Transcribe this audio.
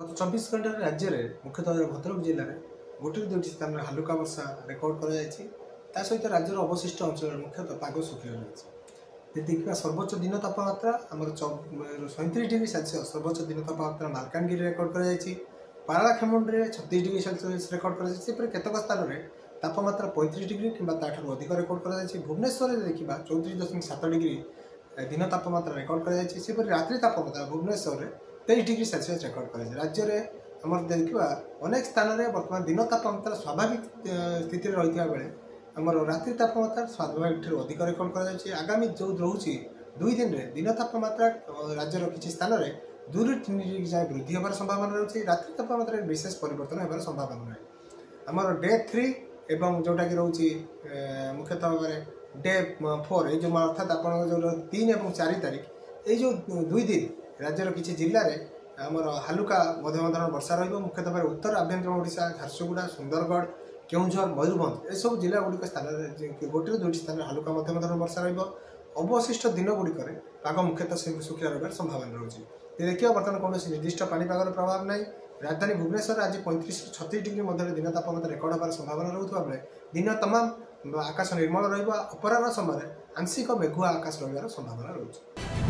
गत 24 घंटा राज्य में मुख्यतः भद्रक जिले में गोटे दुईट स्थान में हालुका वर्षा रेकर्ड कर सहित राज्यर अवशिष्ट अंचल मुख्यतः पाग शुखिला रही देखा सर्वोच्च दिन तापमात्रा आम 37 डिग्री सेल्सियस सर्वोच्च दिन तापमात्रा मालकानगिरी रेकर्ड कर पारालाखेमुंडी 36 डिग्री सेल्सियस रेकर्ड कर केतक स्थान में तापमात्रा 35 डिग्री कि अधिक रेकर्ड कर भुवनेश्वर देखा 34.7 डिग्री दिन तापमात्रा रेकर्ड कर रात्रि तापमात्रा भुवनेश्वर में 23 डिग्री सेल्सियस रेकर्ड कर राज्य में आम देखा अनेक स्थान में बर्तमान दिन तापमात्रा स्वाभाविक स्थित रही बेले आमर रात्रि तापमात्रा स्वाभाविक अधिक रेकर्ड कर आगामी जो रोचे 2 दिन में दिन तापमात्रा राज्यर किसी स्थान में 2 ରୁ 3 डिग्री जाए वृद्धि होबार संभावना रही रात्रि तापमात्रा विशेष परिवर्तन होबार संभावना रहे आमर डे 3 एवं जोटा कि रोचे मुख्यतः भाव में डे 4 ये जो अर्थात आप जो 3 और 4 तारीख ये जो 2 दिन राज्यर किसी जिले में आमर हालुका मध्यम धरण वर्षा रुख्यतः भाव उत्तर आभ्यंतर ओडिशा झारसुगुड़ा सुंदरगढ़ केउझर मयूरभंज ए सब जिला गुड़िक स्थान गोटे दुईट स्थान हालुका मध्यम धरण वर्षा अवशिष्ट दिन गुड़िक पाग मुख्यतः शुखिला रही संभावना रही देखिए बर्तमान कौन निर्दिष्ट पानीपागर प्रभाव ना राजधानी भुवनेश्वर आज 35 ରୁ 36 डिग्री मध्य दिन तापमात्रा रेकर्ड होबार संभावना रोकता बेले दिन तमाम आकाश निर्मल रहा अपराह समय आंशिक मेघुआ आकाश रही संभावना रही।